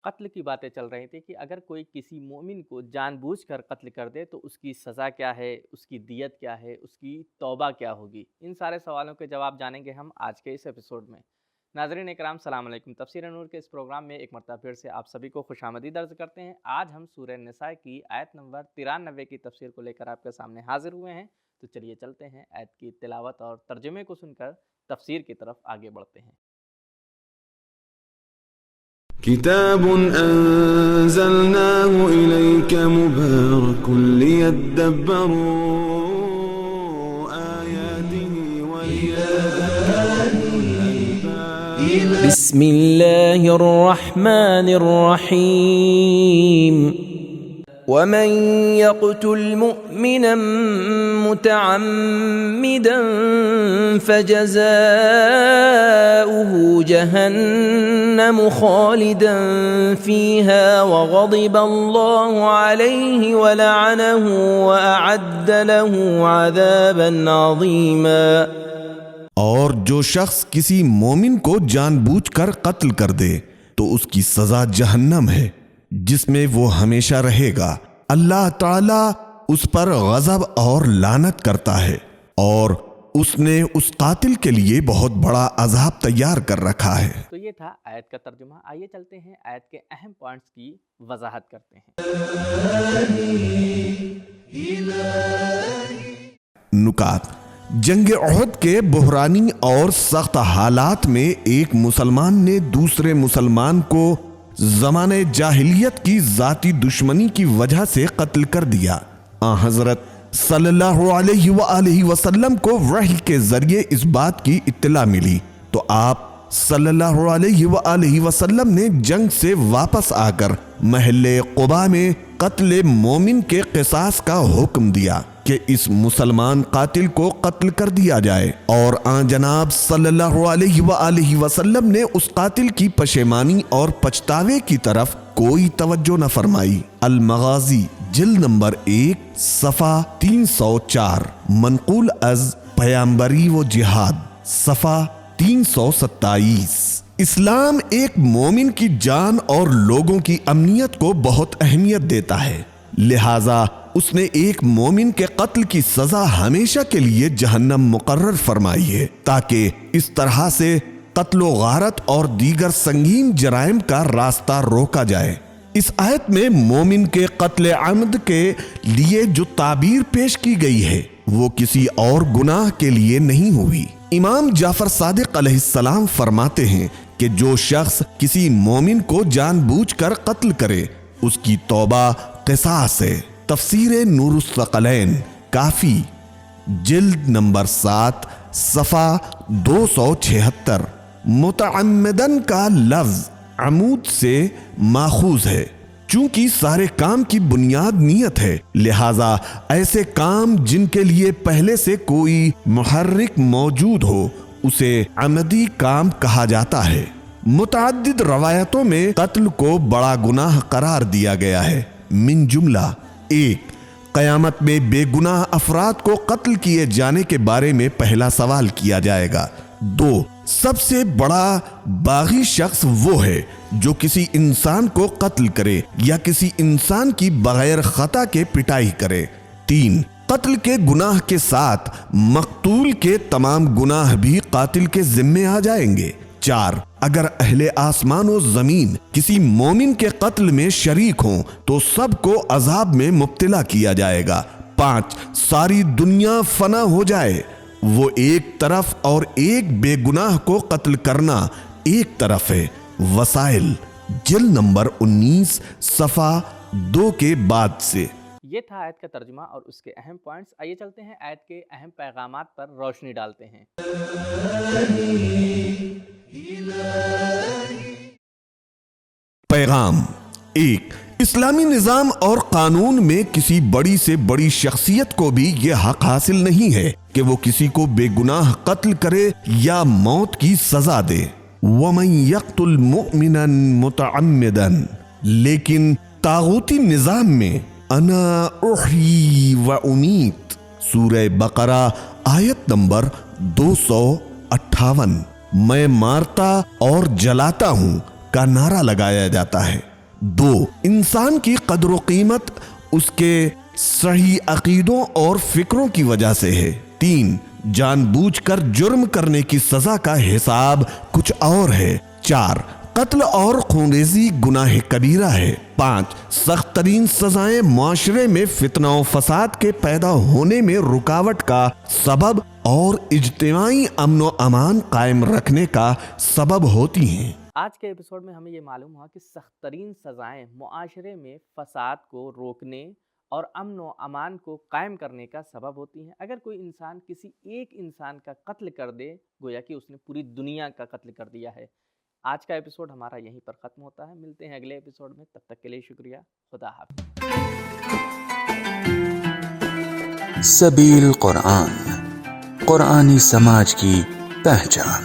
قتل کی باتیں چل رہی تھی کہ اگر کوئی کسی مومن کو جان بوجھ کر قتل کر دے تو اس کی سزا کیا ہے، اس کی دیت کیا ہے، اس کی توبہ کیا ہوگی۔ ان سارے سوالوں کے جواب جانیں گے ہم آج کے اس ایپیسوڈ میں۔ ناظرین اکرام السلام علیکم، تفسیر نور کے اس پروگرام میں ایک مرتبہ پھر سے آپ سبھی کو خوش آمدید عرض کرتے ہیں۔ آج ہم سورہ نساء کی آیت نمبر 93 کی تفسیر کو لے کر آپ کے سامنے حاضر ہوئے ہیں، تو چلیے چلتے ہیں آیت کی تلاوت اور ترجمے کو سن کر تفسیر کی طرف آگے بڑھتے ہیں۔ كتاب أنزلناه إليك مبارك ليدبروا آياته وليتذكروا بسم الله الرحمن الرحيم ومن يقتل مؤمنا متعمدا فجزاؤه جهنم خالدا فيها وغضب الله عليه ولعنه وأعد له عذابا عظيما۔ اور جو شخص کسی مومن کو جان بوجھ کر قتل کر دے تو اس کی سزا جہنم ہے جس میں وہ ہمیشہ رہے گا۔ اللہ تعالیٰ اس پر غضب اور لعنت کرتا ہے اور اس نے اس قاتل کے لیے بہت بڑا عذاب تیار کر رکھا ہے۔ تو یہ تھا آیت کا ترجمہ۔ آئیے چلتے ہیں آیت کے اہم پوائنٹس کی وضاحت کرتے ہیں۔ نکات: جنگ احد کے بحرانی اور سخت حالات میں ایک مسلمان نے دوسرے مسلمان کو زمانہ جاہلیت کی ذاتی دشمنی کی وجہ سے قتل کر دیا۔ حضرت صلی اللہ علیہ وآلہ وسلم کو وحی کے ذریعے اس بات کی اطلاع ملی تو آپ صلی اللہ علیہ وآلہ وسلم نے جنگ سے واپس آ کر محل قباء میں قتل مومن کے قصاص کا حکم دیا کہ اس مسلمان قاتل کو قتل کر دیا جائے، اور آن جناب صلی اللہ علیہ وآلہ وسلم نے اس قاتل کی پشیمانی اور پچھتاوے کی طرف کوئی توجہ نہ فرمائی۔ المغازی جلد نمبر 1 صفحہ 304، منقول از پیامبری و جہاد صفحہ 327۔ اسلام ایک مومن کی جان اور لوگوں کی امنیت کو بہت اہمیت دیتا ہے، لہٰذا اس نے ایک مومن کے قتل کی سزا ہمیشہ کے لیے جہنم مقرر فرمائی ہے تاکہ اس طرح سے قتل و غارت اور دیگر سنگین جرائم کا راستہ روکا جائے۔ اس آیت میں مومن کے قتل عمد کے لیے جو تعبیر پیش کی گئی ہے وہ کسی اور گناہ کے لیے نہیں ہوئی۔ امام جعفر صادق علیہ السلام فرماتے ہیں کہ جو شخص کسی مومن کو جان بوجھ کر قتل کرے اس کی توبہ قصاص ہے۔ تفسیر نور الثقلین کافی جلد نمبر 7 صفحہ 276۔ متعمدن کا لفظ عمود سے ماخوذ ہے، چونکہ سارے کام کی بنیاد نیت ہے، لہٰذا ایسے کام جن کے لیے پہلے سے کوئی محرک موجود ہو اسے عمدی کام کہا جاتا ہے۔ متعدد روایتوں میں قتل کو بڑا گناہ قرار دیا گیا ہے، من جملہ 1 قیامت میں بے گناہ افراد کو قتل کیے جانے کے بارے میں پہلا سوال کیا جائے گا۔ 2 سب سے بڑا باغی شخص وہ ہے جو کسی انسان کو قتل کرے یا کسی انسان کی بغیر خطا کے پٹائی کرے۔ 3 قتل کے گناہ کے ساتھ مقتول کے تمام گناہ بھی قاتل کے ذمے آ جائیں گے۔ 4 اگر اہل آسمان و زمین کسی مومن کے قتل میں شریک ہوں تو سب کو عذاب میں مبتلا کیا جائے گا۔ 5 ساری دنیا فنا ہو جائے، وہ ایک طرف اور ایک بے گناہ کو قتل کرنا ایک طرف ہے۔ وسائل جلد نمبر 19 صفحہ 2 کے بعد سے۔ یہ تھا آیت کا ترجمہ اور اس کے اہم پوائنٹس۔ آئیے چلتے ہیں آیت کے اہم پیغامات پر روشنی ڈالتے ہیں۔ پیغام 1 اسلامی نظام اور قانون میں کسی بڑی سے بڑی شخصیت کو بھی یہ حق حاصل نہیں ہے کہ وہ کسی کو بے گناہ قتل کرے یا موت کی سزا دے۔ وَمَن يَقْتُلْ مُؤْمِنًا مُتَعَمِّدًا، لیکن طاغوتی نظام میں انا احیی و امیت سورہ بقرہ آیت نمبر 258 میں مارتا اور جلاتا ہوں کا نعرہ لگایا جاتا ہے۔ 2. انسان کی قدر و قیمت اس کے صحیح عقیدوں اور فکروں کی وجہ سے ہے. 3. جان بوجھ کر جرم کرنے کی سزا کا حساب کچھ اور ہے. 4. قتل اور خونریزی گناہ کبیرہ ہے. 5. سخت ترین سزائیں معاشرے میں فتنہ و فساد کے پیدا ہونے میں رکاوٹ کا سبب اور اجتماعی امن و امان قائم رکھنے کا سبب ہوتی ہیں. آج کے ایپیسوڈ میں ہمیں یہ معلوم ہوا کہ سخت ترین سزائیں معاشرے میں فساد کو روکنے اور امن و امان کو قائم کرنے کا سبب ہوتی ہیں. اگر کوئی انسان کسی ایک انسان کا قتل کر دے گویا کہ اس نے پوری دنیا کا قتل کر دیا ہے. آج کا ایپیسوڈ ہمارا یہیں پر ختم ہوتا ہے. ملتے ہیں اگلے ایپیسوڈ میں. تب تک کے لیے شکریہ. خدا حافظ. سبیل قرآن، قرآنی سماج کی پہچان.